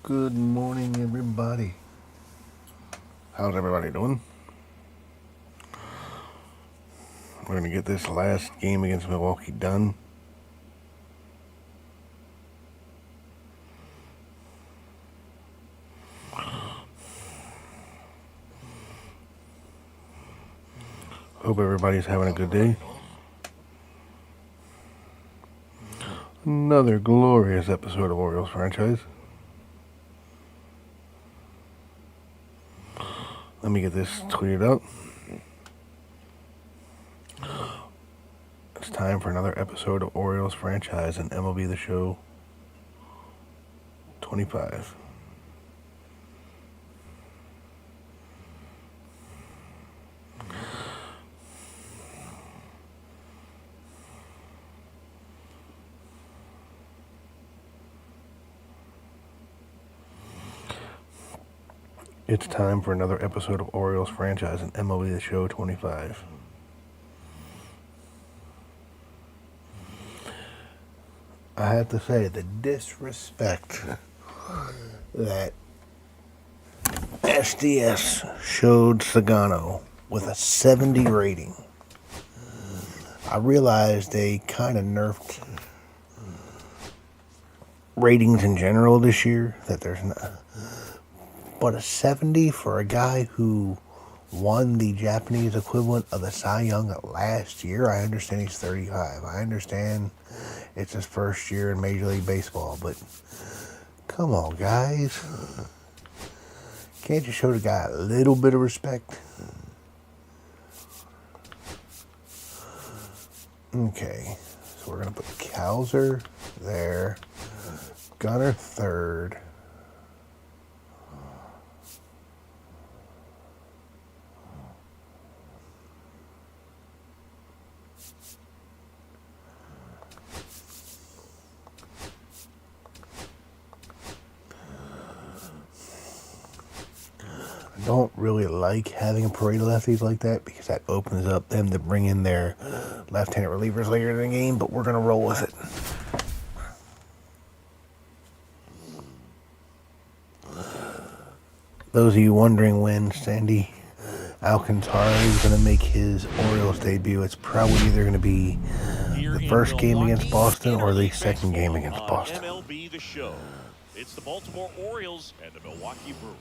Good morning, everybody. How's everybody doing? We're going to get this last game against Milwaukee done. Hope everybody's having a good day. Another glorious episode of Orioles Franchise. Let me get this tweeted out. It's time for another episode of Orioles Franchise and MLB The Show 25. It's time for another episode of Orioles Franchise and MLB The Show 25. I have to say, the disrespect that SDS showed Sugano with a 70 rating. I realized they kind of nerfed ratings in general this year, that there's not. But a 70 for a guy who won the Japanese equivalent of the Cy Young last year. I understand he's 35. I understand it's his first year in Major League Baseball. But come on, guys. Can't you show the guy a little bit of respect? Okay. So we're going to put Kowser there. Gunner third. Don't really like having a parade of lefties like that because that opens up them to bring in their left-handed relievers later in the game, but we're going to roll with it. Those of you wondering when Sandy Alcantara is going to make his Orioles debut, it's probably either going to be the first game against Boston or the second game against Boston. MLB The Show. It's the Baltimore Orioles and the Milwaukee Brewers.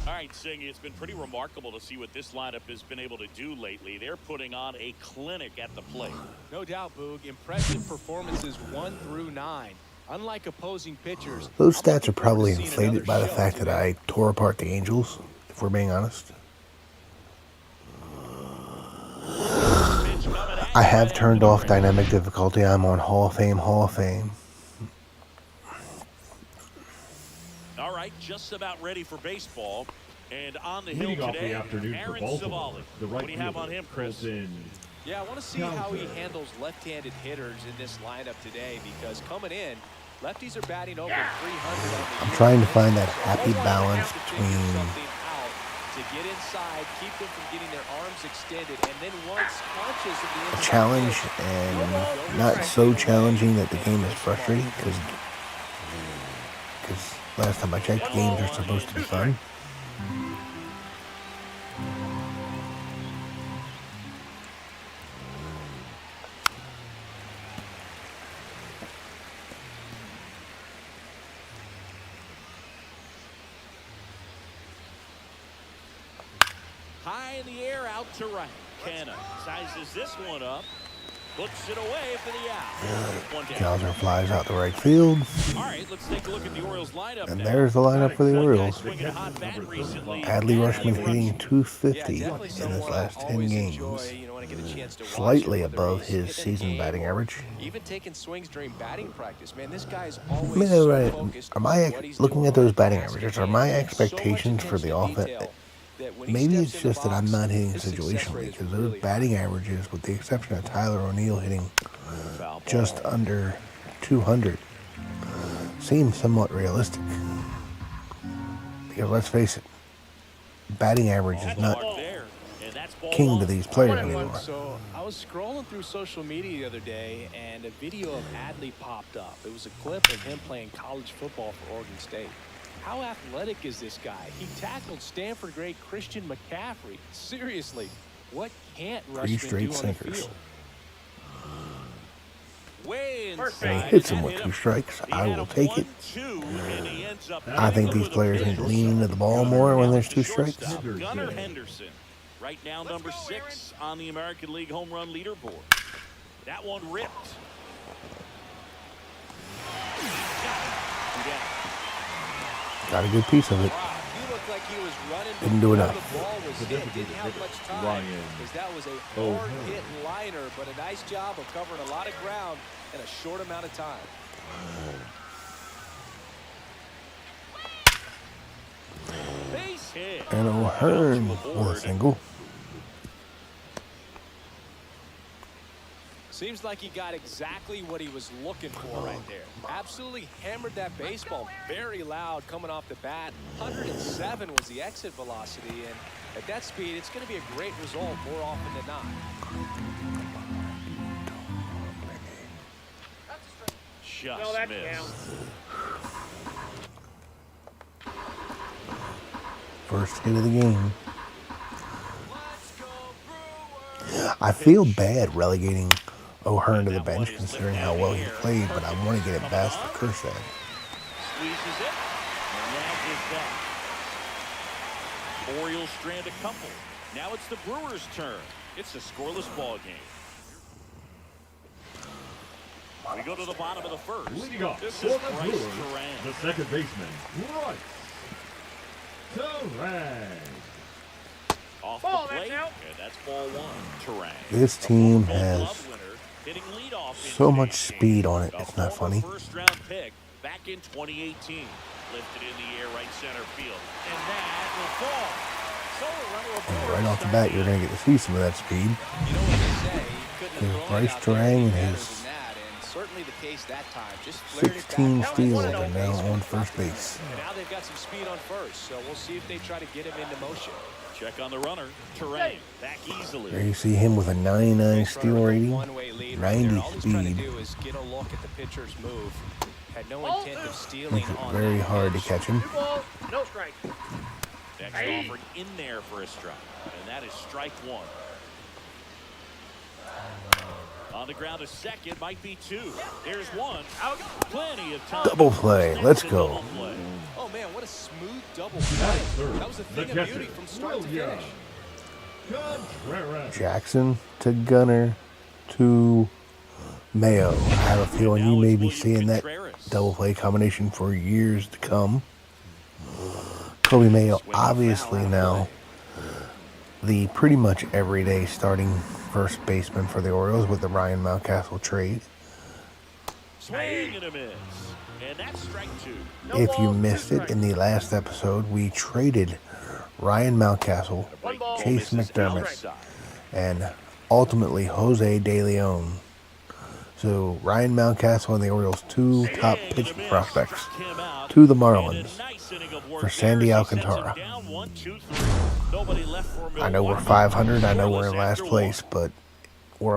All right, Singh, it's been pretty remarkable to see what this lineup has been able to do lately. They're putting on a clinic at the plate. No doubt, Boog. Impressive performances 1 through 9. Unlike opposing pitchers, those stats are probably inflated by the fact that I tore apart the Angels, if we're being honest. I have turned off dynamic difficulty. I'm on Hall of Fame. All right, just about ready for baseball. And on the hill today, Aaron Savali. What do you have on him, Chris? Yeah, I want to see how he handles left-handed hitters in this lineup today because coming in, lefties are batting over 300 on the I'm trying to find that happy balance between to get inside, keep them from getting their arms extended, and then once conscious of the a challenge and not so challenging that the game is frustrating because last time I checked, games are supposed to be fun. High in the air, out to right. Canna sizes this one up. Puts it away for the out. Kowser flies out the right field. All right, let's take a look at the Orioles lineup. And now. there's the lineup for the Orioles. Recently, Adley Rutschman hitting 250 in his last 10 games. Slightly above his season batting average. Even taking swings during batting practice, man, this guy's always so focused. Looking at those batting averages, are my expectations for the offense? Maybe it's just that I'm not hitting situationally because those batting averages, with the exception of Tyler O'Neill hitting just under 200, seem somewhat realistic. Because let's face it, batting average is not king to these players anymore. So I was scrolling through social media the other day, and a video of Adley popped up. It was a clip of him playing college football for Oregon State. How athletic is this guy? He tackled Stanford great Christian McCaffrey. Seriously, what can't Rushman do on the field? He hits him with 2 strikes. I will take it. I think these players need to lean into the ball more when there's 2 strikes. Gunnar Henderson, right now number 6 on the American League home run leaderboard. That one ripped. Got a good piece of it. Didn't do enough. That was a hard hit liner, but a nice job of covering a lot of ground in a short amount of time. Base hit. And O'Hearn with a single. Seems like he got exactly what he was looking for right there. Absolutely hammered that baseball very loud coming off the bat. 107 was the exit velocity, and at that speed, it's going to be a great result more often than not. Just missed. First hit of the game. I feel bad relegating O'Hearn to the bench considering how well he played, but I want to get it past the Kershaw. Squeezes it. Nags it back. Orioles strand a couple. Now it's the Brewers' turn. It's a scoreless ball game. We go to the bottom of the first. Leading off This for is the Bryce Brewers, Duran. the second baseman, Bryce Duran. Off the plate, and that's ball 1. Terang. This team Gold has Glove winner, hitting leadoff in so much today's speed game. on it, it's not funny. First-round pick back in 2018. Lifted in the air, right center field, and that will fall. So a runner will And right off the bat, you're going to get to see some of that speed. You know what they say, he couldn't have thrown Bryce it out there Duran any and better his than that, and certainly the case that time. Just flared it 16 back. steals are now on first base. And now they've got some speed on first, so we'll see if they try to get him into motion. check on the runner. Terang back easily. There you see him with a 99 steal rating, 90 speed. Get a look at the pitcher's move. Had no intent of stealing. Makes it very hard to catch him. No strike. Next offered in there for a strike, and that is strike 1. On the ground, a second, might be 2. There's 1. Out. Plenty of time. Double play. Let's go. Oh man, what a smooth double play. That was a thing of beauty from start to finish. Jackson to Gunner to Mayo. I have a feeling you may be seeing that double play combination for years to come. Kobe Mayo, obviously now the pretty much everyday starting first baseman for the Orioles with the Ryan Mountcastle trade. Swing and a miss. And that's strike 2. If you missed it in the last episode, we traded Ryan Mountcastle, Chase McDermott, and ultimately Jose De Leon. So Ryan Mountcastle and the Orioles' 2 top pitching prospects to the Marlins for Sandy Alcantara. I know we're 500. I know we're in last place, but we're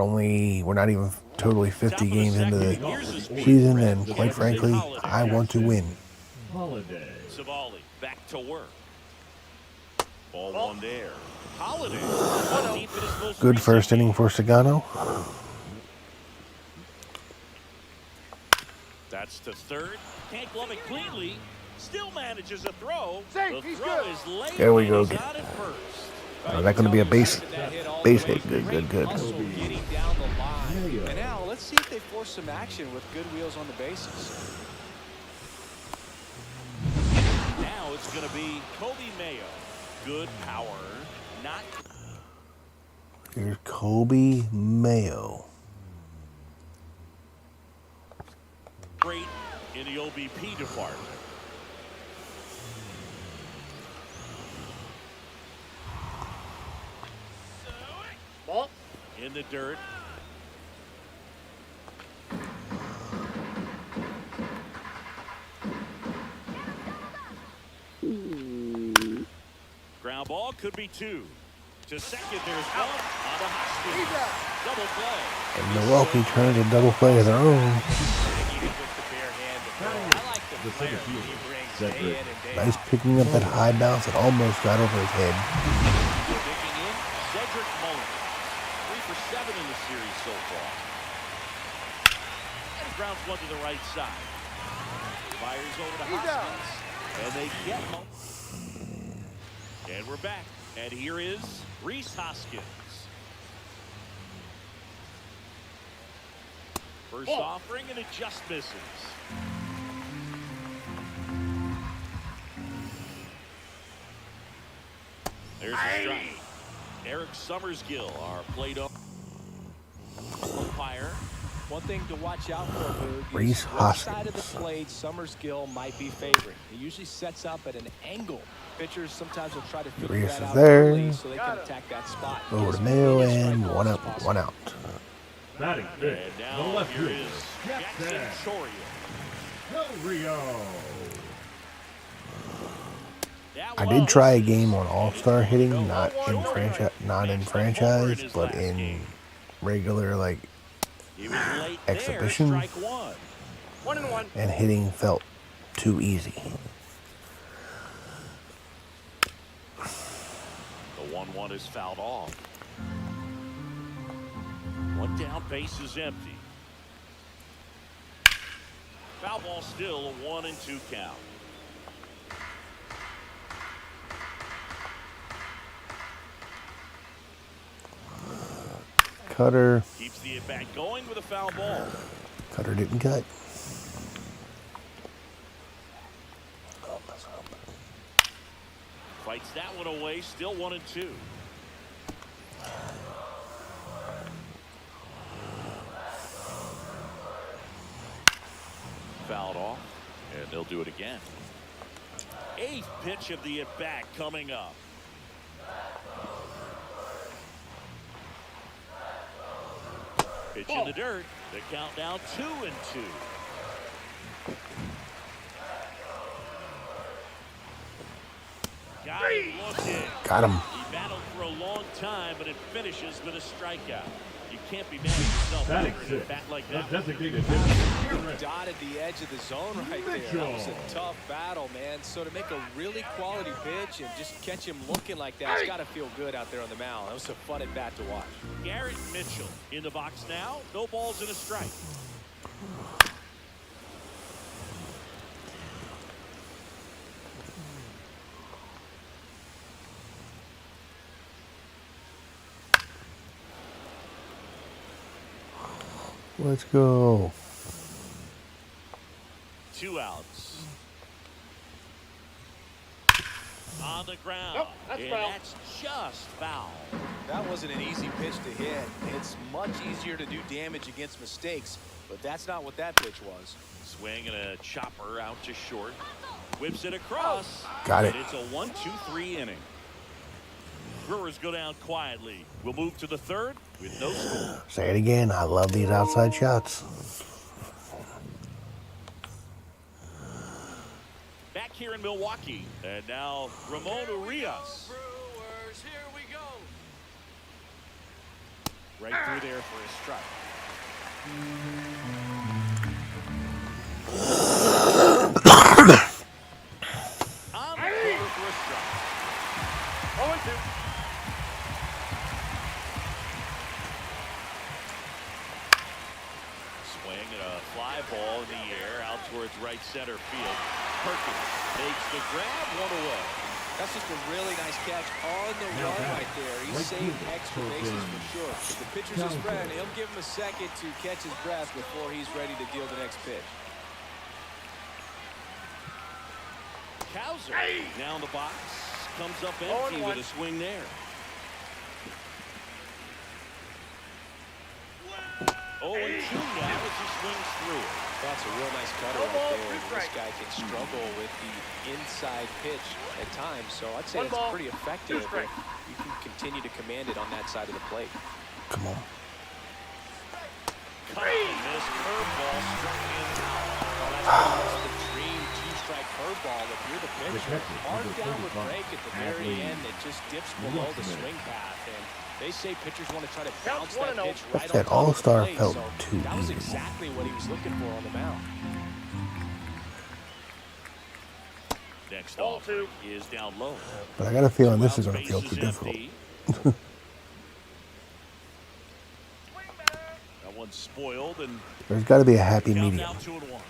not even totally 50 games into the season, and quite frankly, I want to win. Savali back to work. Ball 1 there. Holiday. Good first inning for Sugano. That's to third. Can't glove it cleanly. Still manages a throw. Safe, The he's throw good. is late. There we go. He's got it first. Is that going to be a base hit? Good. Also getting down the line. And now let's see if they force some action with good wheels on the bases. Now it's going to be Kobe Mayo. Good power. Not Here's Kobe Mayo. great in the OBP department. Ball. In the dirt. Ground ball could be 2. To second, there's one on the Hoskins. Double play. And Milwaukee turns a double play of their own. The center fielder, Cedric. Nice picking up that high bounce. It almost got over his head. Picking in Cedric Mullins. 3 for 7 in the series so far. And grounds one to the right side. Fires over to Hoskins. And they get him. And we're back. And here is Rhys Hoskins. First offering, and it just misses. There's a strike. Eric Summersgill, our plate umpire. One thing to watch out for, Boog, Rhys is what Hoskins. side of the plate Summersgill might be favoring. He usually sets up at an angle. Pitchers sometimes will try to figure Rhys that is out there. early so they can attack that spot. Over to Mayo and one out. One out. Batting fifth, And the now left here fielder, is Jackson Jackson Choria. Del Rio. I did try a game on All-Star hitting, not in franchise, but in regular like He was late exhibition. there, strike one. 1-1. And hitting felt too easy. The 1-1 is fouled off. One down, base is empty. Foul ball still, a 1-2 count. Cutter. Keeps the at-bat going with a foul ball. Cutter didn't cut. Fights that one away, still 1-2. Fouled off, and they'll do it again. 8th pitch of the at-bat coming up. Pitch in the dirt. The count now 2-2. Got him looking. Got him. He battled for a long time, but it finishes with a strikeout. You can't be mad at yourself Batting after a sixth, bat like the that. designated hitter, Dotted the edge of the zone right there. That was a tough battle, man. So to make a really quality pitch and just catch him looking like that, it's got to feel good out there on the mound. That was a fun at bat to watch. Garrett Mitchell in the box now. No balls and a strike. Let's go. 2 outs. On the ground. Nope, that's and foul. that's just foul. That wasn't an easy pitch to hit. It's much easier to do damage against mistakes, but that's not what that pitch was. Swing and a chopper out to short. Whips it across. Got it. And it's a 1-2-3 inning. Brewers go down quietly. We'll move to the 3rd with no score. Say it again. I love these outside shots. Back here in Milwaukee. And now Ramon Urias. Brewers, here we go. Right through there for a strike. On the corner for a strike. 0-2. Swing and a fly ball in the air out towards right center field. Perkins makes the grab, one away. That's just a really nice catch on the Now run back. right there. He Right saved field. extra bases for sure. If the pitcher's his friend, he'll give him a second to catch his breath before he's ready to deal the next pitch. Cowser down the box. Comes up empty with a swing there. Oh, and 2 now as he swings through it. That's a real nice cutter No right ball, there. two This strikes. guy can struggle with the inside pitch at times, so I'd say One it's ball, pretty two effective if strikes. you can continue to command it on that side of the plate. Come on. Cut and miss curveball struck him out. Well, that's the dream 2-strike curveball if you're the pitcher. Hard downward break at the very end that just dips below the swing path. And they say pitchers want to try to bounce that pitch right on That top of the All-Star plate. felt So too that was easy. exactly what he was looking for on the mound. Next offering is down low. But I got a feeling this is going to feel too difficult. That one's spoiled, and There's got to be a happy count medium. now 2-1.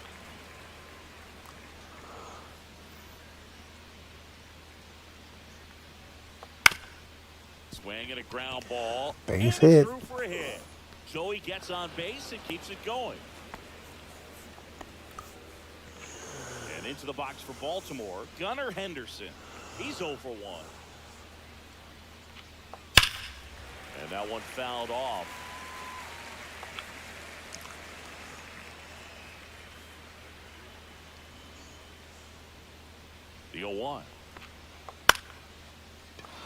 Swing and a ground ball. Base and hit. Through for a hit. Joey gets on base and keeps it going. And into the box for Baltimore, Gunnar Henderson. He's 0 for 1. And that one fouled off. The 0-1.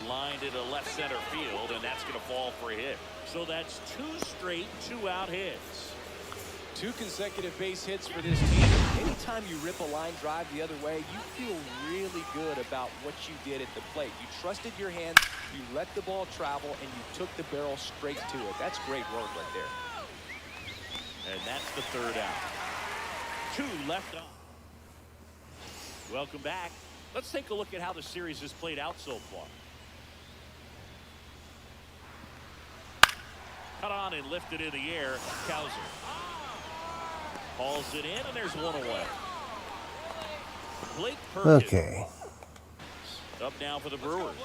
Lined into left center field, and that's going to fall for a hit. So that's 2 straight 2-out hits. 2 consecutive base hits for this team. Anytime you rip a line drive the other way, you feel really good about what you did at the plate. You trusted your hands, you let the ball travel, and you took the barrel straight to it. That's great work right there. And that's the 3rd out. 2 left on. Welcome back. Let's take a look at how the series has played out so far. Cut on and lifted in the air. Kowser hauls it in, and there's one away. Blake Perkins. Okay. Up now for the Brewers.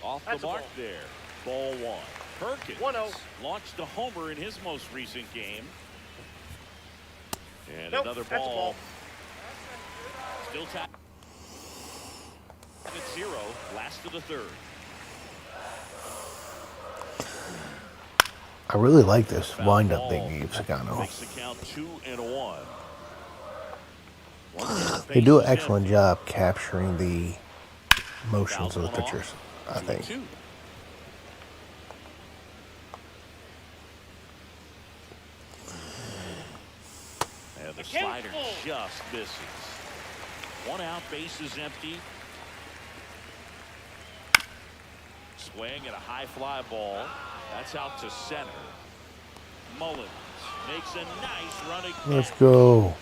Off the mark there. Ball 1. Perkins 1-0. launched a homer in his most recent game. And Nope, another that's a ball. ball. Still tied at 0. Last of the 3rd. I really like this Foul wind-up ball. they gave Sugano. Makes the count 2-1. They do an excellent job capturing the motions of the pitchers, I think. 2-2. And the slider just misses. 1 out, base is empty. Swing and a high fly ball. That's out to center. Mullins makes a nice run again. Let's go.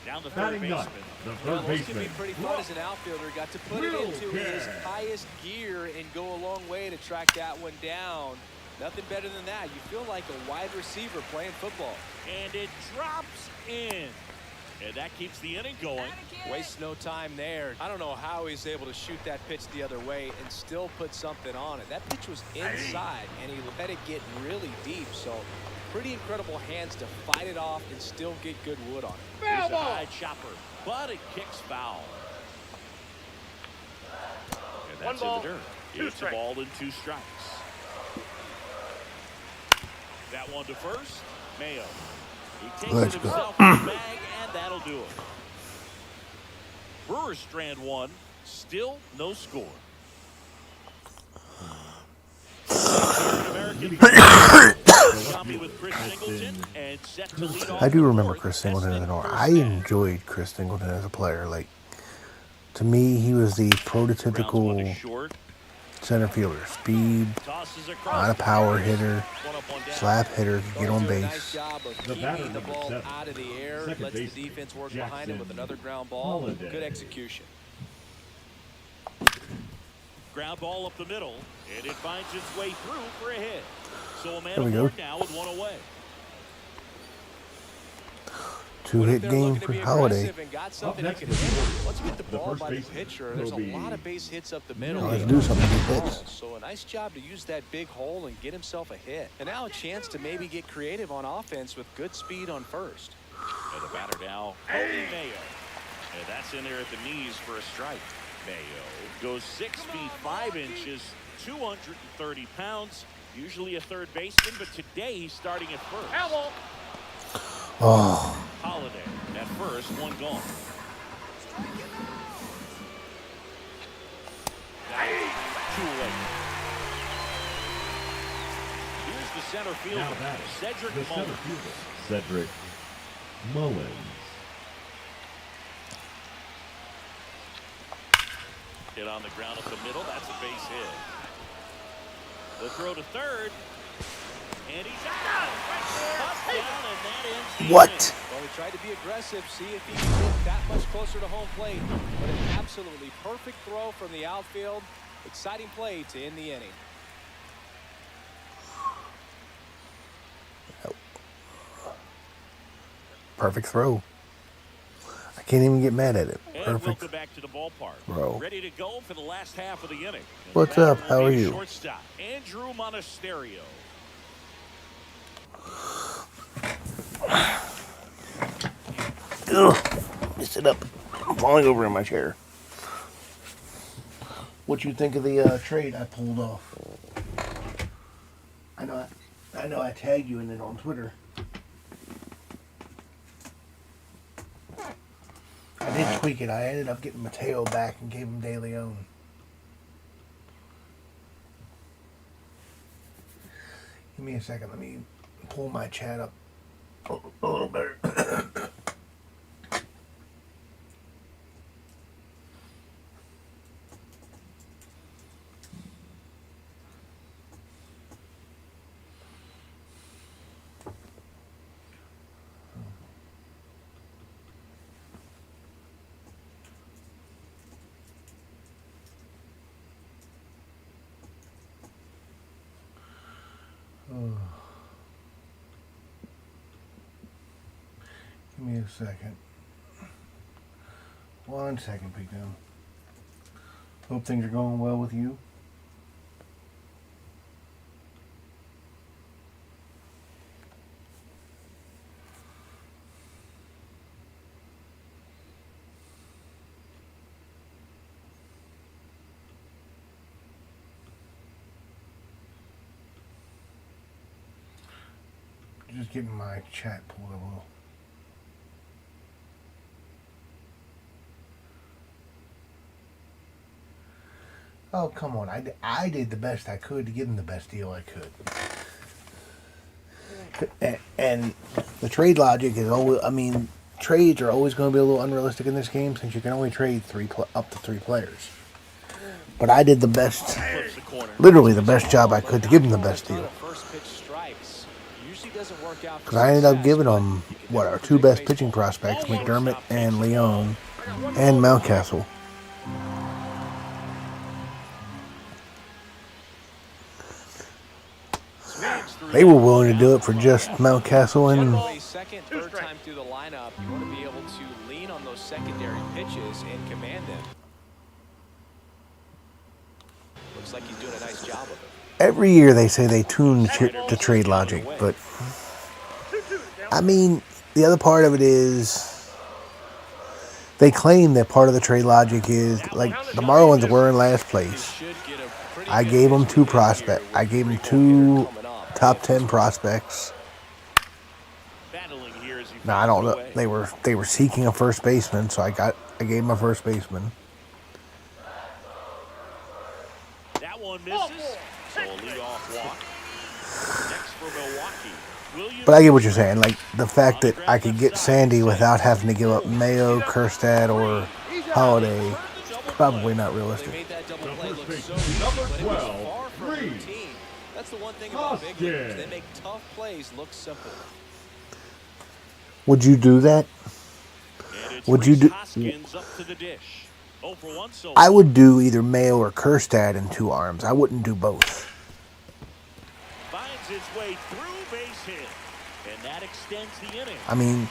Down the 3rd Batting baseman. ninth, the Well, third this could be baseman. pretty fun as an outfielder. Got to put it Real into his care. highest gear and go a long way to track that one down. Nothing better than that. You feel like a wide receiver playing football. And it drops in. And that keeps the inning going. Wastes no time there. I don't know how he's able to shoot that pitch the other way and still put something on it. That pitch was inside, and he let it get really deep. So pretty incredible hands to fight it off and still get good wood on it. Here's a high chopper, but it kicks foul. And that's in the dirt. It's a ball and 2 strikes. That one to first. Mayo. He takes Let's it go. himself in the bag, and that'll do it. Brewers strand 1. Still no score. With Chris Singleton and set to lead off I do the remember 4th. Chris Singleton as an owner. First I man. enjoyed Chris Singleton as a player. Like, to me, he was the Grounds one to prototypical short. center fielder. Speed, Tosses across. not a power hitter, One up, one down. slap hitter, could get on Doing a nice base. job of The batter, keeping the number ball 7. out of the air. Second Lets the baseman, defense work behind him with Jackson another ground ball. Holiday. Good execution. Ground ball up the middle, and it finds its way through for a hit. So a man There we go. aboard now with 1 away. Two-hit They're game looking to for be Holiday. aggressive and got something next he can is hit. the Once you get the ball first by the baseman, pitcher, there's a Toby. lot of base hits up the middle. Let's do something with hits. So a nice job to use that big hole and get himself a hit. And now a chance to maybe get creative on offense with good speed on first. And the batter now, Holy Mayo. And that's in there at the knees for a strike. Mayo goes 6 feet 5 inches, 230 pounds. Usually a third baseman, but today he's starting at first. Oh, Holiday at first, 1 gone. That's 2 away. Here's the center fielder, Now batting, Cedric the center Mullins. fielder, Cedric Mullins. Hit on the ground up the middle. That's a base hit. The throw to third. And he's out. Touchdown, and that ends the What? inning. Well, he tried to be aggressive, see if he can get that much closer to home plate. But an absolutely perfect throw from the outfield. Exciting play to end the inning. Perfect throw. I can't even get mad at it. And Perfect. welcome back to the ballpark. Bro. Ready to go for the last half of the inning. And What's the up? batter will How are be you? Shortstop Andrew Monasterio. Ugh. Let me sit up. I'm falling over in my chair. What you think of the trade I pulled off? I know I tagged you in it on Twitter. I did tweak it. I ended up getting Mateo back and gave him De Leon. Give me a second. Let me pull my chat up a little better. Give me a second. 1 second, Pico. Hope things are going well with you. Just getting my chat pulled up a little. Oh, come on. I did the best I could to give him the best deal I could. And the trade logic is always, I mean, trades are always going to be a little unrealistic in this game since you can only trade up to 3 players. But I did the best, literally the best job I could to give him the best deal. Because I ended up giving them, our 2 best pitching prospects, McDermott and Leon, and Mountcastle. They were willing to do it for just Mountcastle and Second, third time through the lineup, you want to be able to lean on those secondary pitches and command them. Looks like he's doing a nice job of it. every year they say they tune the trade logic, but I mean, the other part of it is they claim that part of the trade logic is like the Marlins were in last place. I gave them 2 prospects. I gave them 2 top 10 prospects. Now I don't know. They were seeking a first baseman, so I gave them a first baseman. That one misses. So a leadoff walk. Next for Milwaukee. But I get what you're saying. Like the fact that I could get Sandy without having to give up Mayo, Kerstad, or Holiday, probably not realistic. Number 12, Reed. That's the one thing about big leaguers. They make tough plays look simple. Would you do that? Would you do? I would do either Mayo or Kerstad in 2 arms. I wouldn't do both. Finds its way through base hit, and that extends the inning. I mean,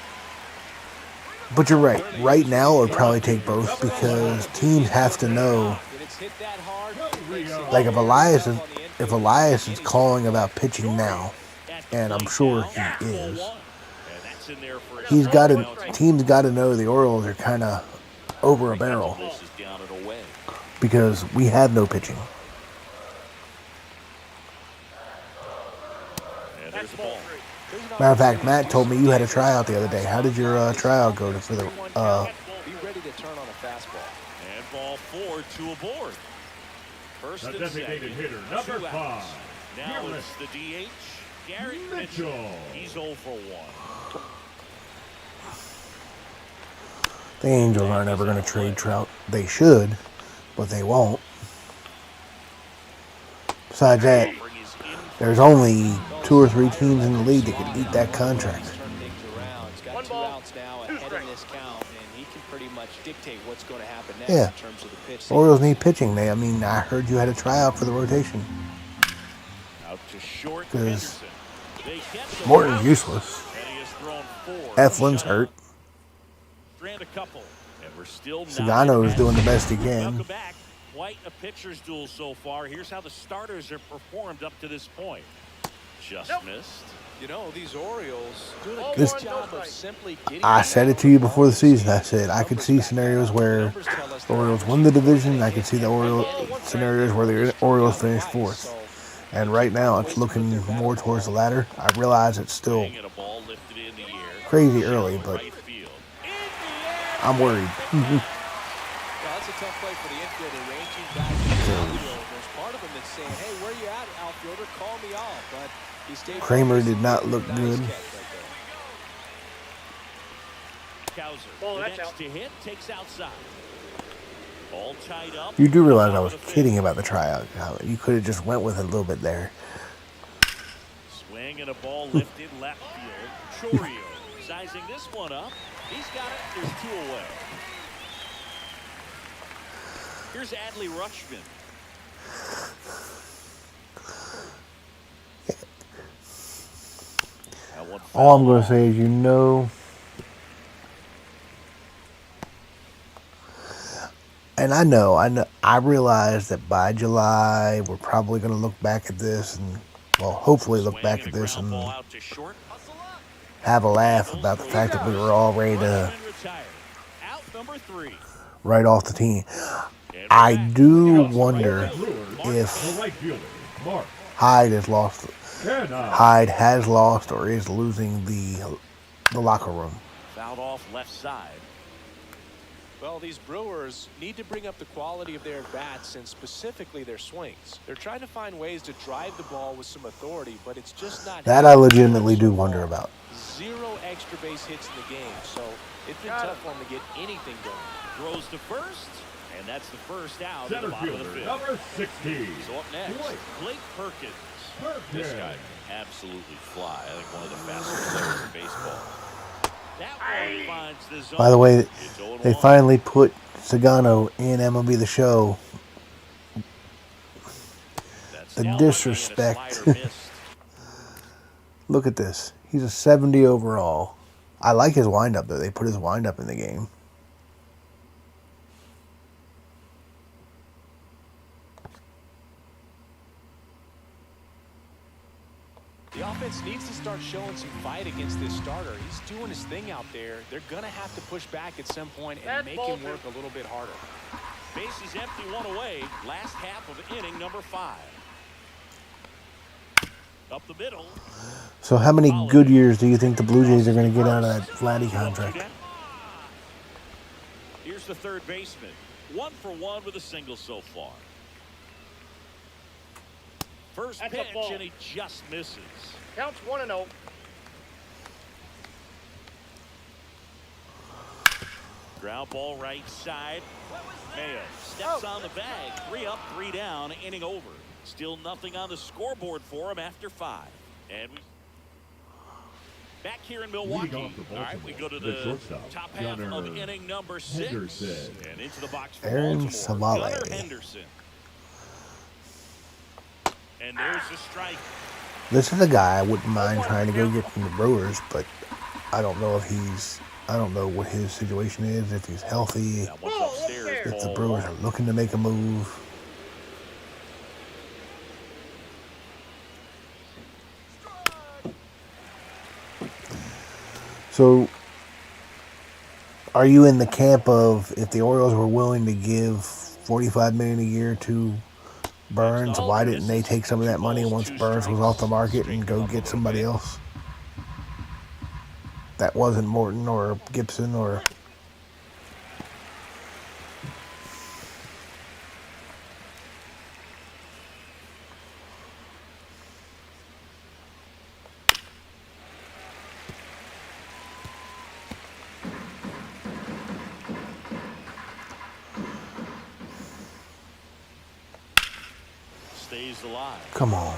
but you're right. Right now, it would probably take both because teams have to know. Like if Elias is calling about pitching now, and I'm sure he is. Teams got to know the Orioles are kind of over a barrel because we have no pitching. Matter of fact, Matt told me you had a tryout the other day. How did your tryout go for the? Be ready to turn on a fastball. And ball 4, 2 aboard. First The and designated second, hitter, number 2 outs. 5. Now it's the DH, Gary Mitchell. Mitchell. He's 0 for 1. The Angels aren't ever going to trade Trout. They should, but they won't. Besides that, there's only 2 or 3 teams in the league that could eat that contract. He's got 2 outs now ahead in this count, and he can pretty much dictate what's going to happen next Yeah. in terms of the pitch. Orioles need pitching. I heard you had a tryout for the rotation. Out to short. Because They get the Morton's useless. and he has thrown 4. Eflin's hurt. Strand a couple, and we're still not Sugano in is doing the best he Welcome can. back. Quite a pitcher's duel so far. Here's how the starters have performed up to this point. Just missed. You know, these Orioles doing a This- good job of simply getting. I said it to you before the season. I said I could see scenarios where the Orioles win the division. I could see the Orioles scenarios where the Orioles finish 4th. And right now, it's looking more towards the latter. I realize it's still Swing and a ball lifted in the air. crazy early, but Right field. I'm worried. Well, that's a tough play for the infielder, ranging back to the outfield. There's part of him that's saying, "Hey, where you at, outfielder? Call me off." But he stayed. Kramer focused. did not look Nice good. catch right there. Cowser, Ball, the that's next out. to hit, takes outside. All tied up. You do realize I was kidding about the tryout. You could have just went with it a little bit there. Swing and a ball lifted left field. Chorio sizing this one up. He's got it. There's 2 away. Here's Adley Rutschman. That one All I'm foul going ball. to say is, and I realize that by July, we're probably going to look back at this and, well, hopefully look Swing back and at a this ground and ball out to short. have a laugh about the fact that we were all ready to Rutschman retired. Out number 3. write off the team. And I we're back. do wonder Brewers, if the right fielder, Mark Hyde has lost. Canna. Hyde has lost or is losing the locker room. Fouled off left side. Well, these Brewers need to bring up the quality of their bats and specifically their swings. They're trying to find ways to drive the ball with some authority, but it's just not. That I legitimately do wonder about. 0 extra base hits in the game, so it's been tough for them to get anything going. Throws to first, and that's the first out at Center the bottom of the fielder, fifth. number 16. So up next, Blake Perkins. This guy Perkins. can absolutely fly. I think one of the fastest players in baseball. That one finds the zone. By the way, It's they 0-1. finally put Sugano in MLB The Show. That's the now looking, and a disrespect. slider missed. Look at this. He's a 70 overall. I like his windup, though. They put his windup in the game. The offense needs to start showing some fight against this starter. He's doing his thing out there. They're going to have to push back at some point and make him work a little bit harder. Bases empty, 1 away. Last half of inning number 5. Up the middle. So how many good years do you think the Blue Jays are going to get out of that Vladdy contract? Here's the third baseman. 1 for 1 with a single so far. First That's a pitch, ball. and he just misses. Counts 1-0. Ground ball right side. Mayo steps on the bag. 3 up, 3 down, inning over. Still nothing on the scoreboard for him after 5. And we back here in Milwaukee. Leading off for All right, we go to the the shortstop, top half Gunnar of inning number 6. Henderson. And into the box for Aaron Baltimore. Savale. Gunnar Henderson. And there's the strike. This is a guy I wouldn't mind trying to go get from the Brewers, but I don't know if I don't know what his situation is, if he's healthy, That one's upstairs. if the ball Brewers one. are looking to make a move. So, are you in the camp of if the Orioles were willing to give $45 million a year to Burns, why didn't they take some of that money once Burns was off the market and go get somebody else? That wasn't Morton or Gibson or... stays alive. Come on.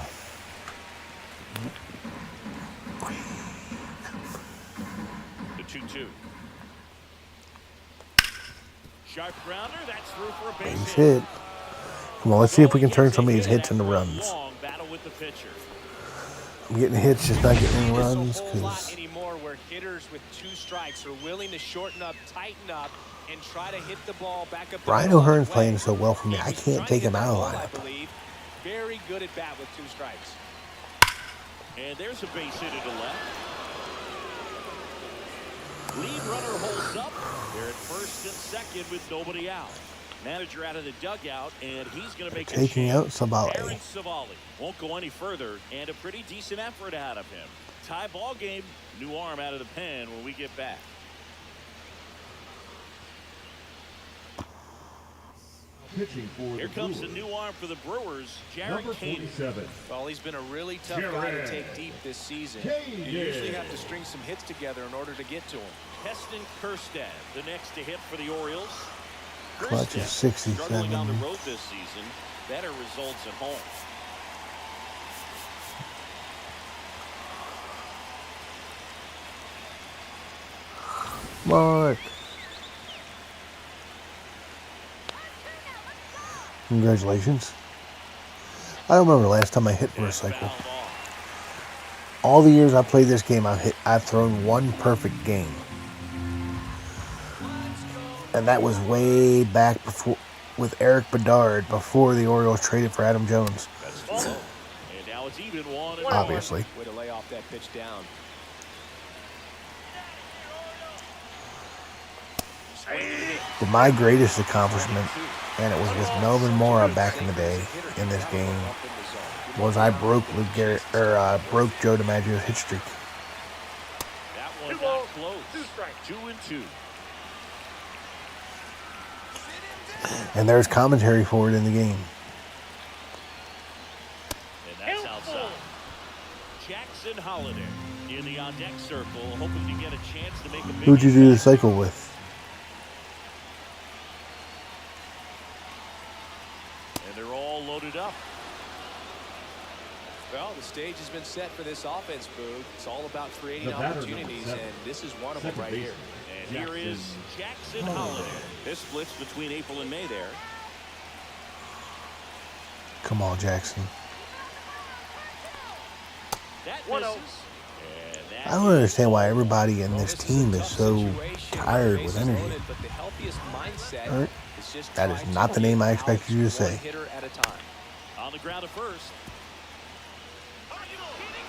The 2-2. Sharp grounder. That's through for a base Base hit. hit. Come on, let's see if we can turn some of these hits into runs. Long battle with the pitcher. I'm getting hits, just not getting any runs. A whole lot Because anymore where hitters with 2 strikes are willing to shorten up, tighten up, and try to hit the ball back up. Brian O'Hearn's playing so well for me, I can't take him out of the lineup. Very good at bat with 2 strikes. And there's a base hit to left. Lead runner holds up. They're at first and second with nobody out. Manager out of the dugout, and he's going to make Taking out Savali. Aaron Savali won't go any further, and a pretty decent effort out of him. Tie ball game. New arm out of the pen when we get back. Pitching for Here the comes the Brewers. new arm for the Brewers, Jared Number Kane. 47. Well, he's been a really tough guy to take deep this season. Kane. You usually have to string some hits together in order to get to him. Heston Kjerstad, the next to hit for the Orioles. Clutch is Kjerstad 67. struggling on the road this season. Better results at home. Mark. Congratulations. I don't remember the last time I hit for a cycle. Fouled off. All the years I played this game, I've thrown one perfect game. And that was way back before with Eric Bedard before the Orioles traded for Adam Jones. That's full. And now it's even 1-1. Obviously. Way to lay off that pitch down. But my greatest accomplishment, and it was with Melvin Mora back in the day in this game, was I broke Lou Garrett broke Joe DiMaggio's hit streak. That one got close. 2-2. And there's commentary for it in the game. And that's outside. Jackson Holiday in the on-deck circle, hoping to get a chance to make a big Who'd you do the impact. cycle with? And they're all loaded up. Well, the stage has been set for this offense, Boog. It's all about creating The batter, opportunities, number 7. and this is one of them Second right here. And here is Jackson Holiday. This splits between April and May there. Come on, Jackson. That 1-0. misses. And that I don't understand why everybody in this team is so tired with energy. But the healthiest mindset Alright. is just That is trying not the to name I get expected you to outs one say. hitter at a time. on the ground at first.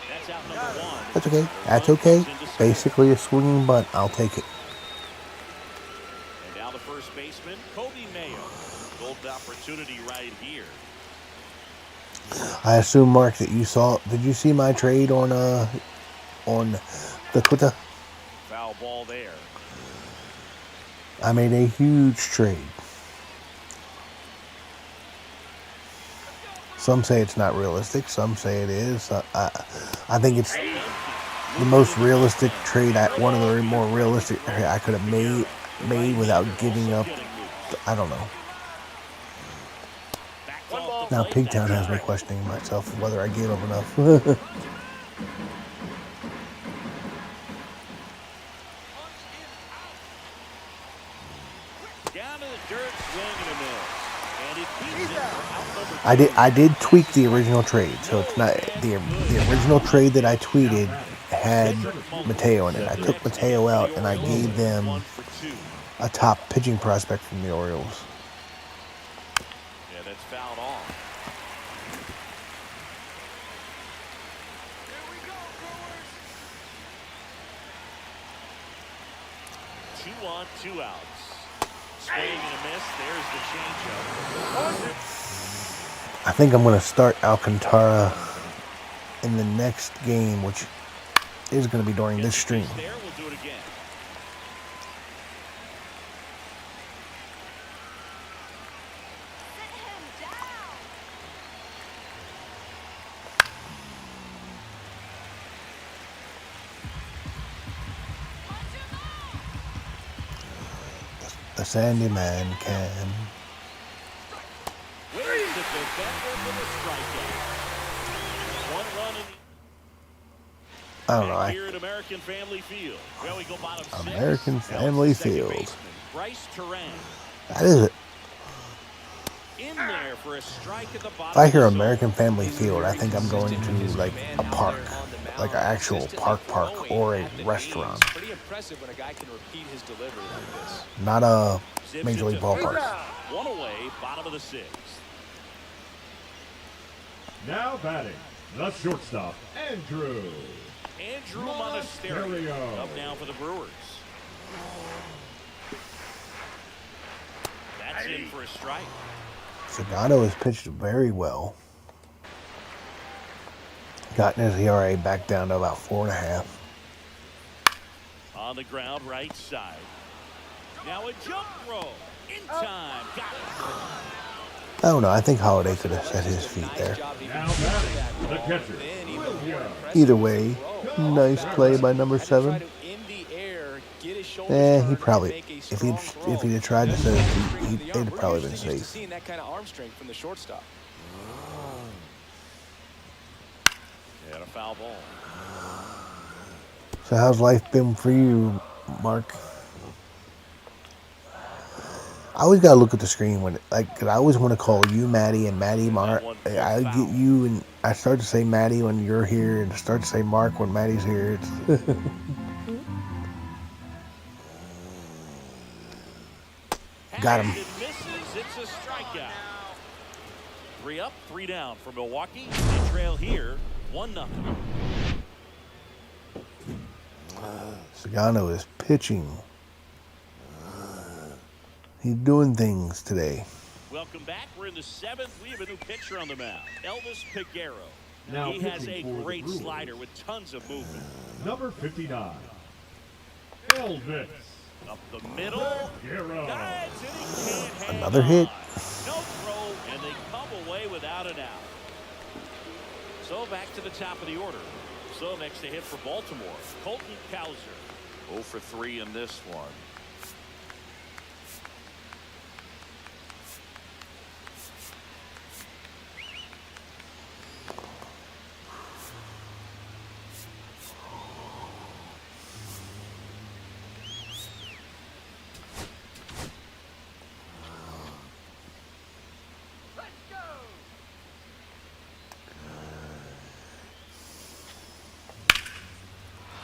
That's out number 1. That's okay. That's okay. Basically a swinging bunt. I'll take it. And now the first baseman, Kobe Mayo. Golden opportunity right here. I assume, Mark, that you saw. Did you see my trade on the Twitter? Foul ball there. I made a huge trade. Some say it's not realistic. Some say it is. I think it's the most realistic trade. One of the more realistic I could have made without giving up. I don't know. Now Pigtown has me questioning myself whether I gave up enough. Down to the dirt, swing and a miss. And it keeps it out number 2. I did tweak the original trade, so it's not the original trade that I tweeted had Mateo in it. I took Mateo out and I gave them 1 for 2. a top pitching prospect from the Orioles. Yeah, that's fouled off. Here we go, Brewers. 2 on, 2 outs. Swing and a miss. There's the changeup. I think I'm going to start Alcantara in the next game, which is going to be during this stream. There, we'll do it again. The Sandy Man can. Way the defender for the strikeout. 1 run in I don't know. back here at American Family Field. Well, we go bottom 6. American Now it's the Family second Field. baseman, Bryce Turan. That is it. In there for a strike at the If bottom. I of hear the American zone. Family Field, I think I'm going to like a park, like an actual park or a restaurant, Pretty impressive when a guy can repeat his delivery like this. not a Zips Major it League to ballpark. third. 1 away, bottom of the 6th. Now batting, the shortstop, Andrew Monasterio up now for the Brewers. That's in for a strike. Sugano has pitched very well. Gotten his ERA back down to about 4.5. On the ground, right side. Now a jump throw. In time. Got it. I don't know. I think Holiday could have set his feet there. Now batting, the catcher, Williams. Either way, nice play by number 7. He probably, if he'd have tried to set his feet, they'd have probably been safe. Seeing that kind of arm strength from the shortstop. And a foul ball. So how's life been for you, Mark? I always gotta look at the screen when, cause I always want to call you Maddie and Maddie Mark. I get you and I start to say Maddie when you're here, and start to say Mark when Maddie's here. It's got him. Misses. It's a strikeout. 3 up, 3 down for Milwaukee. They trail here, 1-0. Sugano is pitching. He's doing things today. Welcome back. We're in the 7th. We have a new pitcher on the mound, Elvis Peguero. Now He has a pitching for the great Brewers. slider with tons of movement. Number 59, Elvis Up the middle. Guerrero. Dives and he can't hang Another hit. on. No throw, and they come away without an out. So back to the top of the order. So next to hit for Baltimore, Colton Cowser. 0 for 3 in this one.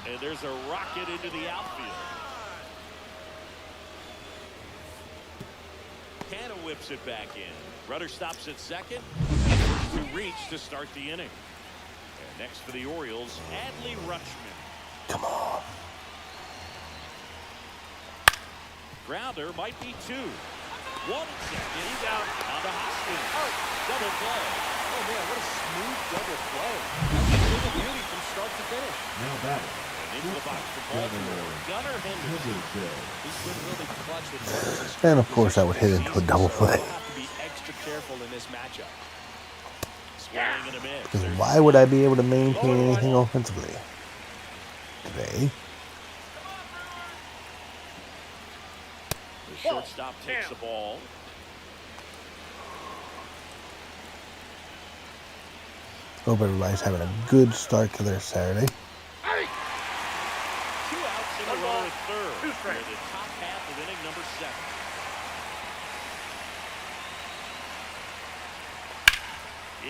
And there's a rocket into the outfield. Canna whips it back in. Rudder stops at second. First to reach to start the inning. And next for the Orioles, Adley Rutschman. Come on. Grounder might be 2. 1 second. He's out on the Hoskins. Double play. Oh man, what a smooth double play. That's a little beauty from start to finish. Now batting, Into the box for Baltimore. Gunnar Henderson. He's been really clutch with runners. And of course, I would hit into a double play. We'll have to be extra careful in this matchup. Swinging and a miss. Because why would I be able to maintain anything offensively today? The shortstop takes the ball. Hope everybody's having a good start to their Saturday. 2 outs in a row at third. For the top half of inning number 7.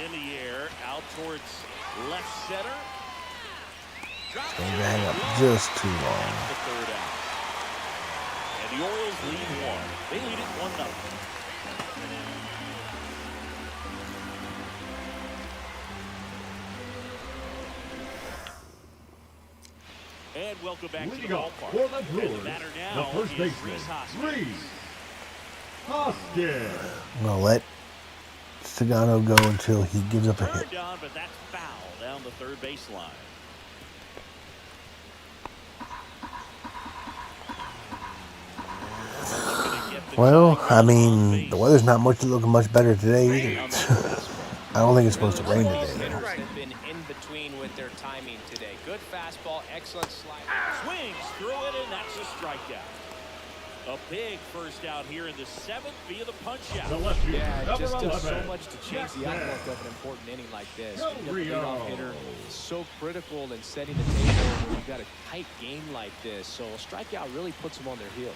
In the air, out towards left center. Drops Going it to hang up low. just too long. That's the 3rd out. And the Orioles lead 1. They lead it 1-0. And welcome back to the leading up ballpark. for the And Brewers, the batter the now first is baseman, Rhys Hoskins. Rhys Hoskins. I'm going to let Sugano go until he gives up a hit. Turned on, but that's foul down the 3rd baseline. Well, I mean, the weather's not looking much better today either. I don't think it's supposed to rain today. Hitters have been in between with their timing today. Good fastball, excellent slider. Swings through it, and that's a strikeout. A big first out here in the 7th via the punch out. The left fielder, Yeah, it number just does so 11. much to change the outlook of an important inning like this. You get the Rio. leadoff hitter so critical in setting the table when you've got a tight game like this. So a strikeout really puts them on their heels.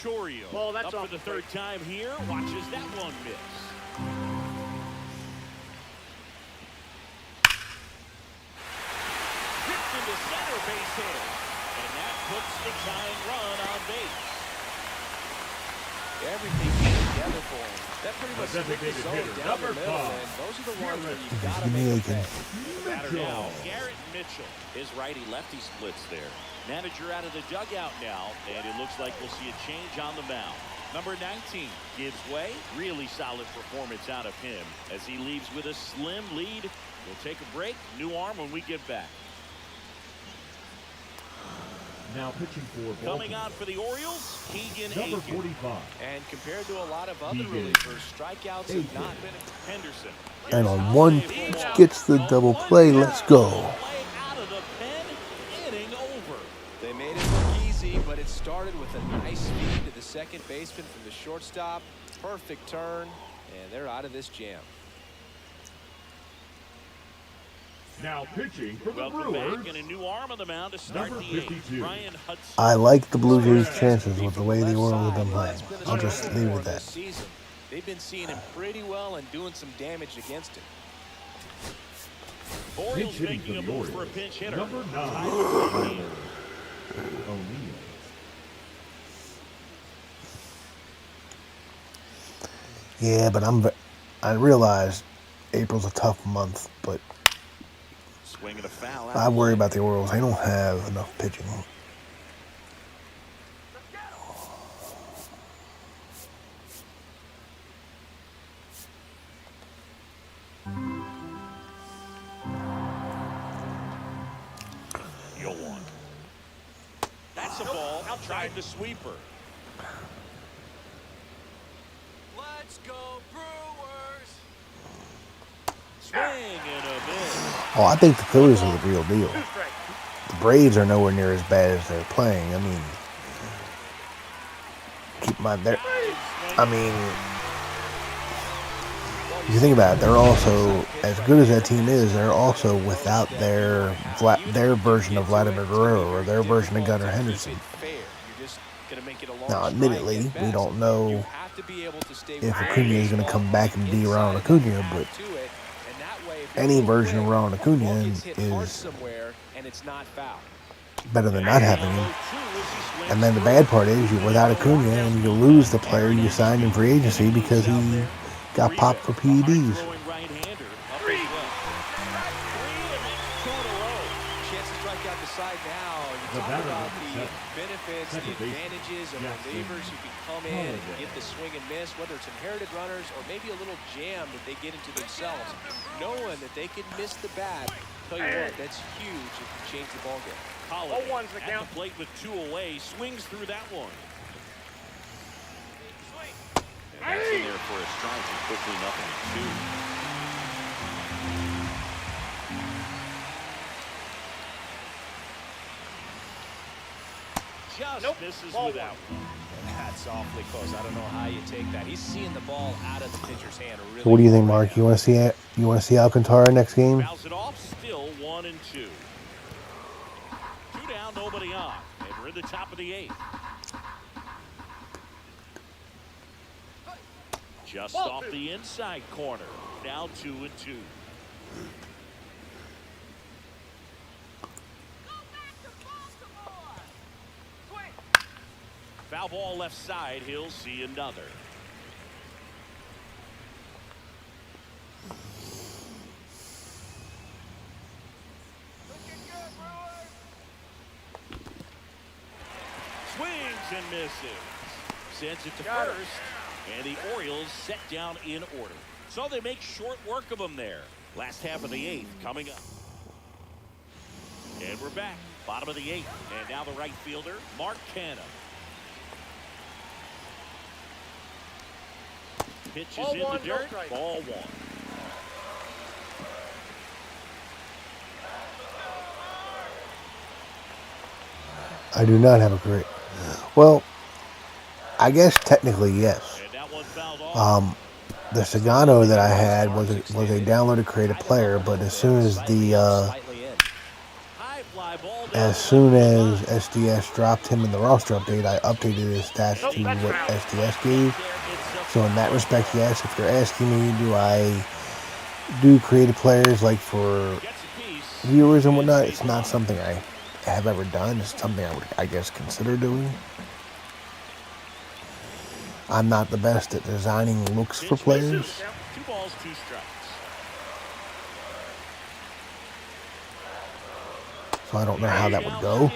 Chorio Well, that's up off for the the 3rd time here. Watches that one miss. Hits into center base hit. And that puts the tying run on base. Everything came together for him. That pretty much The split the designated zone hitter, down the number middle, 5. and those are the ones where you've got to Give me make a Aiken. pay. Batter now, Garrett Mitchell. His righty-lefty splits there. Manager out of the dugout now, and it looks like we'll see a change on the mound. Number 19 gives way. Really solid performance out of him as he leaves with a slim lead. We'll take a break. New arm when we get back. Now pitching for Coming Baltimore. on for the Orioles, Keegan Number Aiken. 45. And compared to a lot of other He did. relievers, strikeouts have not been Henderson. And Here's on how one they pitch walk. gets the double play. Let's go. Play out of the pen. Inning over. They made it look easy, but it started with a nice feed to the second baseman from the shortstop. Perfect turn, and they're out of this jam. Now pitching for the Welcome Brewers. back, and a new arm on the mound to start Number the 8th. 52. Ryan Hudson. I like the Blue Jays' chances with the way the Orioles have been Left playing. side, I'll just it's been a leave it struggle at for that. him this season. They've been seeing him pretty well and doing some damage against him. Orioles Pinch hitting making a for the move for a Orioles. pinch hitter. Number 9. Tyler O'Neill. O'Neill. Yeah, but I realize April's a tough month, but Swinging a foul. I worry about the Orioles. They don't have enough pitching. You'll want. That's a ball. Tried the sweeper. Let's go, Brewers! Swing and a miss. Oh, I think the Phillies are the real deal. 2 strikes. The Braves are nowhere near as bad as they're playing. I mean, keep in mind, if you think about it, they're also, as good as that team is, they're also without their version of Vladimir Guerrero or their version of Gunnar Henderson. Now, admittedly, we don't know if Acuna is going to come back and be Ronald Acuna, but any version of Ronald Acuna is better than not having him. And then the bad part is you're without Acuna and you lose the player you signed in free agency because he got popped for PEDs. Throwing right-hander up as well. 3 in a row. Chance to strike out the side now. You talk about the benefits, the advantages of relievers who can come in and get the swing and miss, whether it's inherited runners or maybe a little jam that they get into themselves. Knowing that they can miss the bat, tell you what, that's huge if you change the ball game. Holiday 0-1's the at count. the plate with 2 away. Swings through that one. And that's in there for a strike and quickly nothing to 2. Just misses Ball without. That's awfully close. I don't know how you take that. He's seeing the ball out of the pitcher's hand. Really So what do you think, Mark? You want to see it? You want to see Alcantara next game? Fouls it off. Still 1 and 2. 2 down, nobody on. And we're in the top of the 8th. Just off the inside corner. Now 2 and 2. Foul ball left side. He'll see another. Swings and misses. Sends it to first. And the Orioles set down in order. So they make short work of them there. Last half of the 8th coming up. And we're back. Bottom of the 8th. And now the right fielder, Mark Canha. Pitches Ball in one, the no dirt. strike. Ball 1. I do not have a career. Well, I guess technically yes. And that one fouled off. The Sugano that I had was a downloaded creative player, but as soon as High fly ball down as the soon left as line. SDS dropped him in the roster update, I updated his stats to what SDS gave. So in that respect, yes. If you're asking me, do I do creative players like for Gets a piece. viewers and whatnot? It's not something I have ever done. It's something I would, I guess, consider doing. I'm not the best at designing looks for Pitch players. misses. 2 balls, 2 strikes. So I don't know how that would go.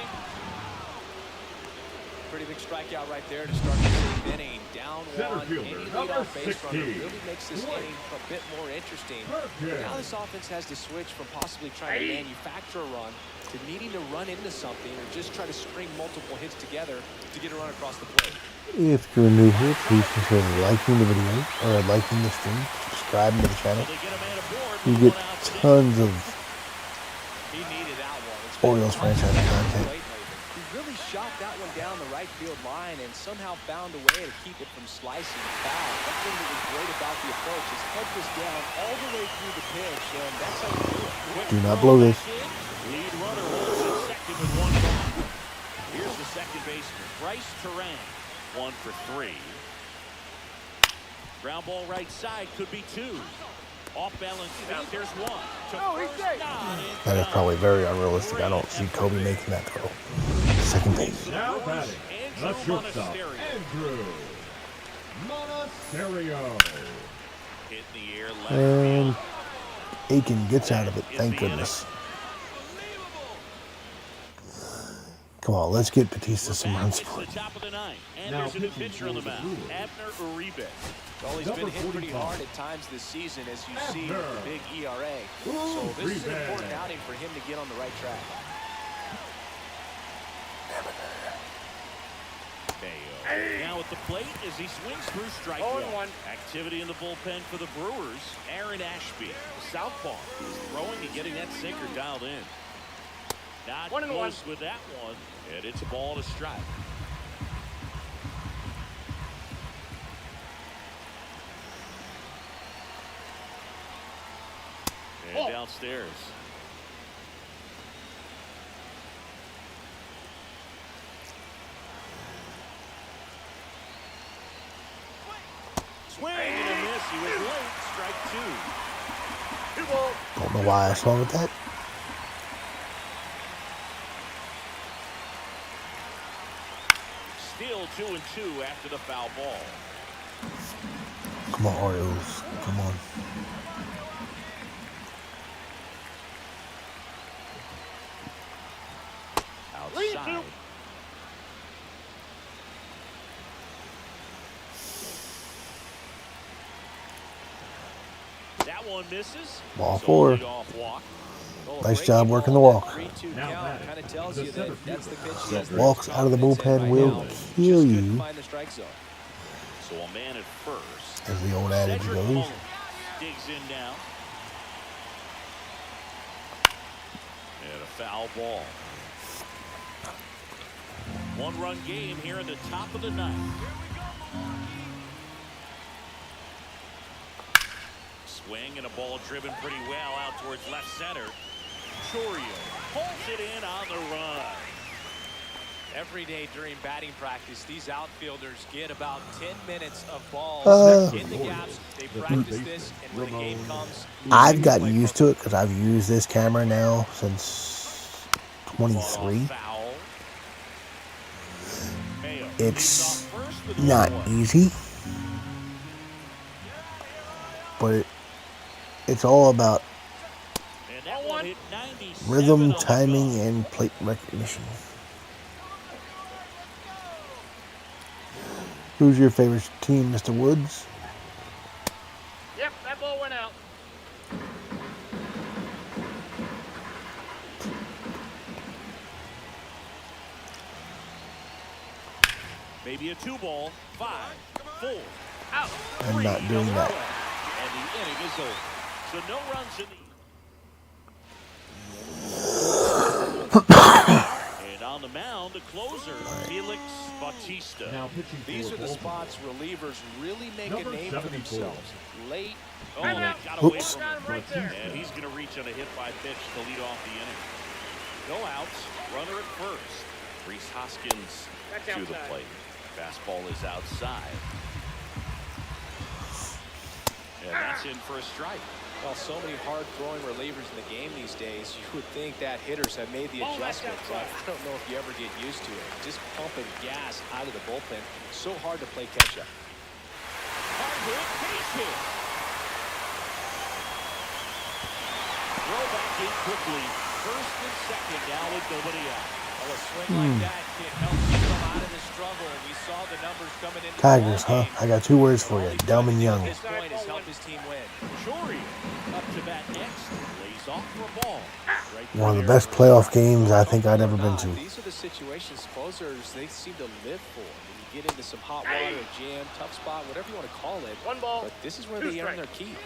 Pretty big strikeout right there to start the 8th inning. Down Center one. fielder, Any number leadoff base runner 16. really makes this inning a bit more interesting. Perfect. Now this offense has to switch from possibly trying to manufacture a run to needing to run into something or just try to string multiple hits together to get a run across the plate. If you're new here, please consider liking the video or liking the stream, subscribing to the channel. They get a man aboard. You with get 1 out today. tons of He needed that one. It's been Orioles tough Franchise to content. plate lately. He really shot that one down the right field line and somehow found a way to keep it from slicing foul. One thing that was great about the approach is head was down all the way through the pitch, and that's how you do it. Do not blow this. Lead runner holds at second with 1 gone. Here's the second baseman, Bryce Terang. 1 for 3. Ground ball right side could be 2. Off balance feet, there's 1. To first down, That is probably very unrealistic. I don't see Kobe making that throw. Second base. Now batting, the Andrew shortstop, Monasterio. Andrew Monasterio. Hit in the air, left And field. Aiken gets out of it. Thank goodness. Come on, let's get Batista some runs It's for the it. top of the 9th. And Now there's a new pitching pitcher on the for the mound, Brewers. Abner Uribe. Well, he's Number been hit pretty 45. hard at times this season, as you see with Abner. the big ERA. So this is an important outing for him to get on the right track. Mayo now at the plate as he swings through strike 1. Activity in the bullpen for the Brewers. Aaron Ashby, southpaw, is throwing and getting that sinker dialed in. Not close with that one, and it's a ball to strike. And downstairs. Swing and a miss. He was late. Strike 2. 2 balls. Don't know why I swung with that. Still 2-2 after the foul ball. Come on, Orioles. Come on. Outside. That one misses. Ball So 4. leadoff walk. Nice job working the walk. 3-2 Now count batting, kind of tells the you center that that's the fielder. pitch he has the Walks most out of the confidence in bullpen right will now. kill Just couldn't you, find the strike zone. So a man at first. as the old adage Cedric goes. Mullins digs in down. And a foul ball. 1-run game here in the top of the 9th. Swing and a ball driven pretty well out towards left center. Chorio pulls it in on the run. Every day during batting practice, these outfielders get about 10 minutes of balls in the gaps. They practice this, and when the game comes, I've gotten used to it because I've used this camera now since 23. Foul. Mayo It's leads off first with not 1-1. easy, but it's all about And that one hit 97 rhythm, on the timing, go. and plate recognition. Who's your favorite team, Mr. Woods? Yep, that ball went out. Maybe a 2-ball. 5, 4. Out. I'm not doing that. And the inning is over. So no runs in the. And on on the mound, the closer, Felix Bautista. Now pitching These for are the Baltimore. spots relievers really make Number a name for 74. themselves. Late. Oh, Time they out. got away Oops. from Got him. him right there. And he's going to reach on a hit by pitch to lead off the inning. No outs, runner at first. Reese Hoskins That's to the outside. plate. Fastball is outside. And that's in for a strike. Well, so many hard-throwing relievers in the game these days, you would think that hitters have made the Oh, that's adjustment, but outside. I don't know if you ever get used to it. Just pumping gas out of the bullpen, so hard to play catch-up. Hard hit, base hit. Throw back in quickly. First and second now with nobody out. Well, a swing like that can help you come out of the struggle. We saw the numbers coming into Tigers, the huh? ball game. I got 2 words for All you. he's Dumb trying and to do young. at this point is help his team win. Shorey up to bat next. Lays off for a ball. Right One of the there. best playoff games I think I'd ever been to. These are the situations closers they seem to live for. When you get into some hot water, a jam, tough spot, whatever you want to call it. One ball. But this is where 2 they earn strikes. their keep.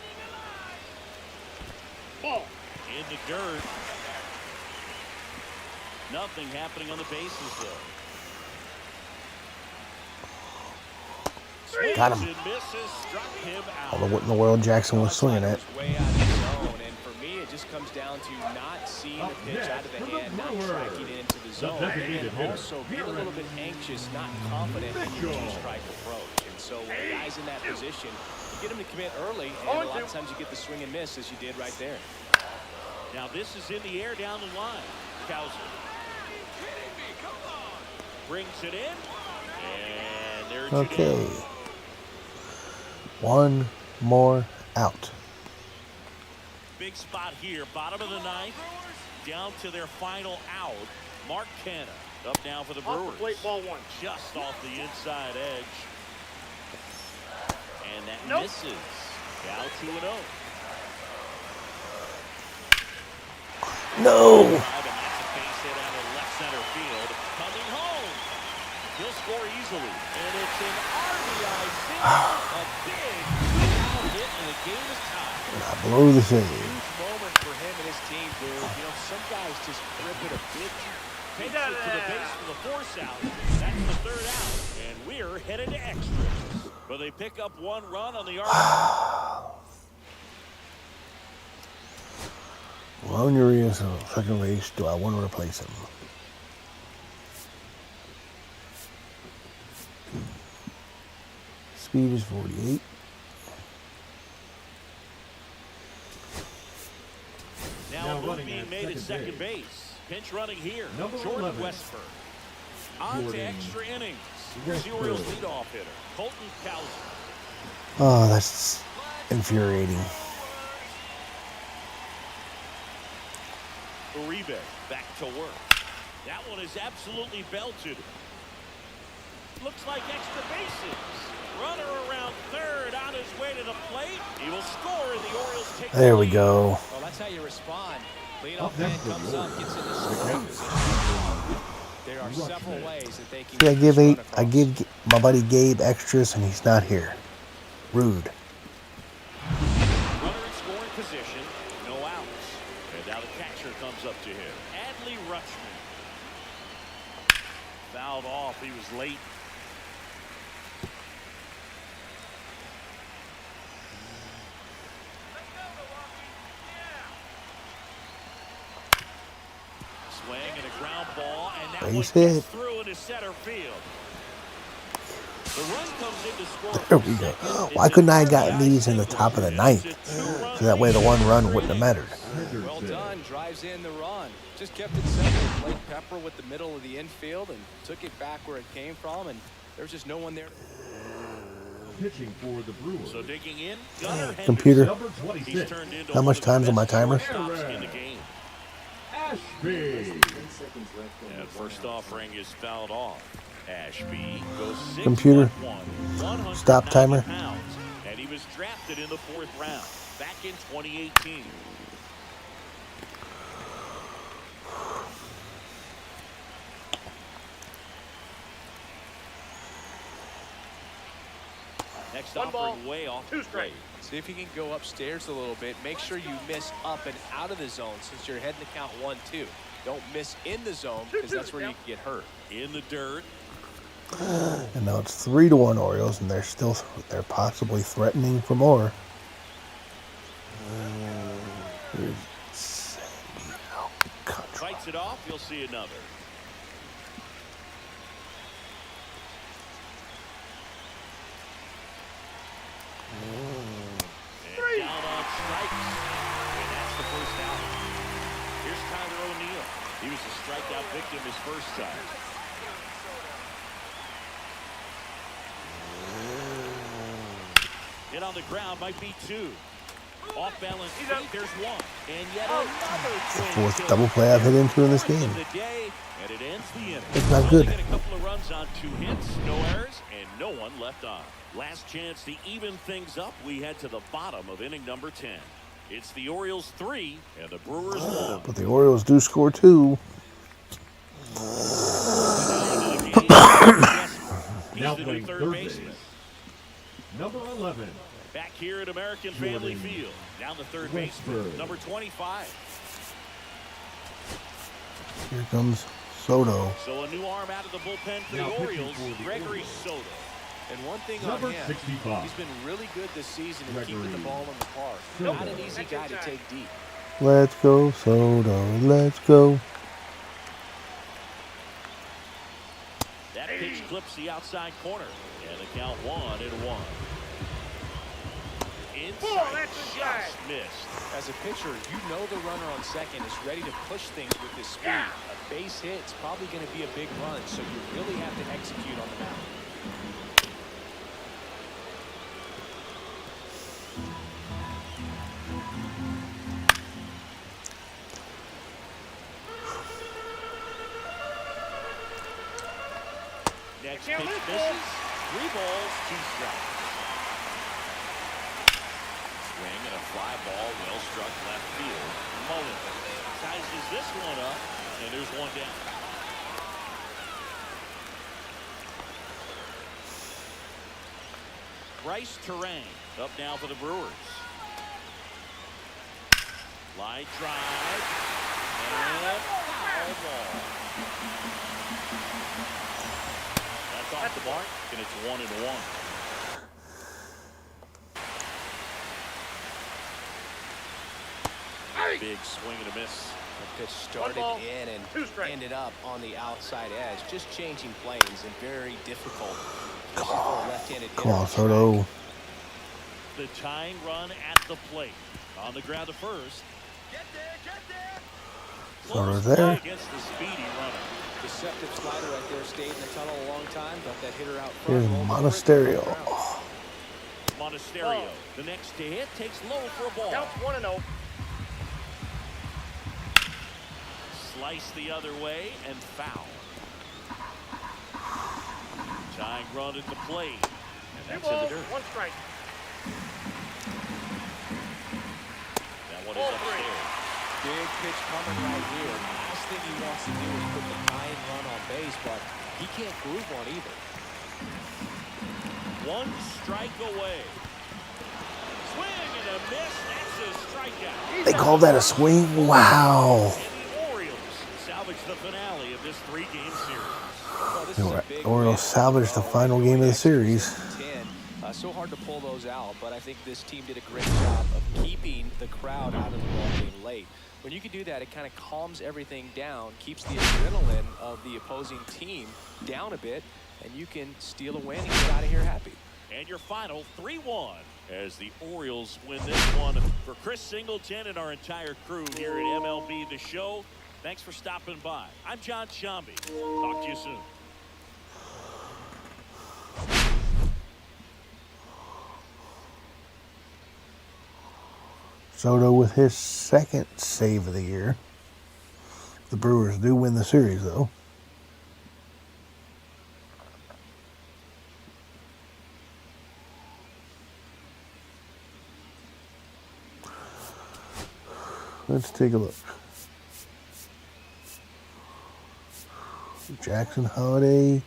Ball. In the dirt. Nothing happening on the bases though. Got him. Swings and misses, struck him out. Although what in the world Jackson was swinging at. Way out of the zone, and for me, it just comes down to not seeing the pitch out of the hand, not tracking it into the zone, designated and hitter. also being a little bit anxious, not confident in your two-strike approach. And so when a guy's in that position, you get him to commit early, and a lot of times you get the swing and miss as you did right there. Now this is in the air down the line. Kowser brings it in, and there's Okay. 1 more out. Big spot here, bottom of the ninth, down to their final out. Mark Canha up now for the Off the Brewers. plate, ball 1. Just off the inside edge. And that Nope. misses. Now 2-0. No! And that's a base hit out of left center field. Coming home. He'll score easily. And it's an RBI single. A big two-out hit, and the game is tied. I blow the save. Huge moment for him and his team, dude. You know, some guys just rip it a bit. Takes it to the base for the force out. That's the 3rd out. And we're headed to extras. But they pick up 1 run on the RBI. Lone Urias on second base. Do I want to replace him? Speed is 48. Now a move running being at made at second second base. Pinch running here. Number Jordan 11. Westford. On to Jordan extra innings. Here's the Westford. Orioles leadoff hitter, Colton Kowser. Oh, that's infuriating. Uribe back to work. That one is absolutely belted. Looks like extra bases. Runner around 3rd on his way to the plate. He will score, and the Orioles take the There we lead. go. Well, that's how you respond. Leadoff Up man next for comes the up, gets in the scoring position. There are several ways that they can See, I get give this eight. run I across. give my buddy Gabe extras, and he's not here. Rude. Runner in scoring position, no outs. And now the catcher comes up to him. Adley Rutschman. Fouled off. He was late. Swing and a ground ball, and that one Base gets hit. through into center field. The run comes in to score. There we go. Why couldn't I have gotten these in the top of the ninth? So that way the 1 run wouldn't have mattered. Well done, drives in the run. Just kept it simple. Played Pepper with the middle of the infield and took it back where it came from, and there's just no one there. Pitching for the Brewers. So digging in, Gunnar Computer. Number Henderson. He's 26. turned into How much one of the time's on my best timer? shortstops in the game. Ashby. And first offering is fouled off. Ashby goes 6 Computer. 101 Stop timer. pounds, and he was drafted in the 4th round back in 2018. Next 1 ball, offering way off 2 the plate. strikes. See if you can go upstairs a little bit. Make sure you miss up and out of the zone since you're heading to count 1-2. Don't miss in the zone because that's where you can get hurt. In the dirt. And now it's 3-1 Orioles, and they're possibly threatening for more. Here's Sandy Alcantara. Fights it off. You'll see another. And down on strikes. And that's the first out. Here's Tyler O'Neill. He was a strikeout victim his first time. Hit on the ground might be 2. Off balance feet, there's 1. And yet another Fourth double play I've hit into in this game. And it ends the inning. It's not good. Get a couple of runs on 2 hits, no errors, and no one left on. Last chance to even things up. We head to the bottom of inning number 10. It's the Orioles 3 and the Brewers 1. But the Orioles do score 2. Now playing third base. Number 11. Back here at American Family Field. Down the third baseman, number 25. Here comes Soto. So a new arm out of the bullpen for Now the pitching Orioles, for the Gregory Orioles. Soto. And one thing Number on him, 65. he's been really good this season in Gregory keeping the ball in the park. Soto. Not an easy guy to take deep. Let's go, Soto. Let's go. That pitch clips the outside corner. And the count 1-1. Inside, just missed. As a pitcher, you know the runner on second is ready to push things with his speed. A base hit is probably going to be a big run, so you really have to execute on the mound. Next pitch misses. 3 balls, 2 strikes. Swing and a fly ball, well struck left field. Mullen sizes this one up, and there's 1 down. Bryce Terrain up now for the Brewers. Line drive and foul ball. That's off the mark, and it's 1-1. Big swing and a miss. The pitch started in and ended up on the outside edge, just changing planes and very difficult for a left-handed hitter. Come on, Soto. The tying run at the plate. On the ground to first. Soto's there. Against the speedy runner. Deceptive slider right there, stayed in the tunnel a long time, got that hitter out front. Here's rolled Monasterio. Monasterio, the next to hit, takes low for a ball. Count 1-0. Slice the other way and foul. Tying run at the plate. And 2 that's in the balls, dirt. 1 strike. That one is upstairs. Big pitch coming right here. Last thing he wants to do is put the tying run on base, but he can't groove one either. 1 strike away. Swing and a miss. That's a strikeout. They call that a swing? Wow. And the Orioles salvage the finale of this 3-game series. Well, this is a big Orioles win. salvaged the final game of the series. 10. So hard to pull those out, but I think this team did a great job of keeping the crowd out of the ball game late. When you can do that, it kind of calms everything down, keeps the adrenaline of the opposing team down a bit, and you can steal a win and get out of here happy. And your final 3-1 as the Orioles win this one. For Chris Singleton and our entire crew here at MLB The Show, thanks for stopping by. I'm John Shambi. Talk to you soon. Soto with his 2nd save of the year. The Brewers do win the series, though. Let's take a look. Jackson Holiday.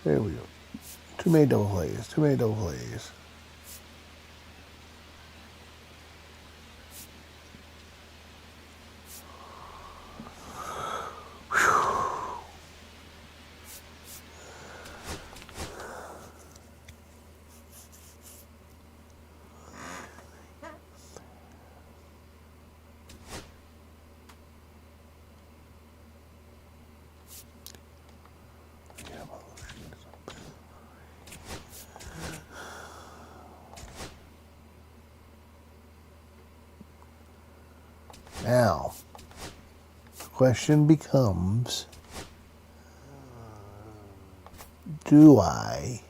There we go. Too many double plays. Too many double plays. Question becomes, do I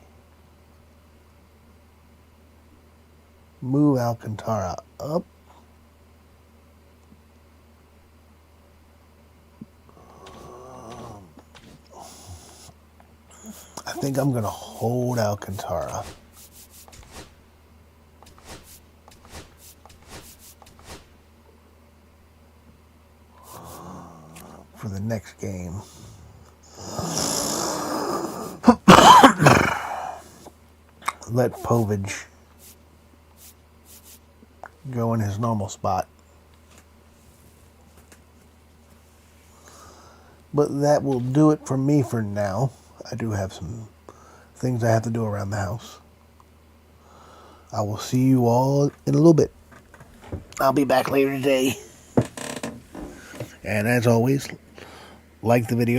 move Alcantara up? I think I'm going to hold Alcantara. For the next game. Let Povich go in his normal spot. But that will do it for me for now. I do have some things I have to do around the house. I will see you all in a little bit. I'll be back later today. And as always, like the video.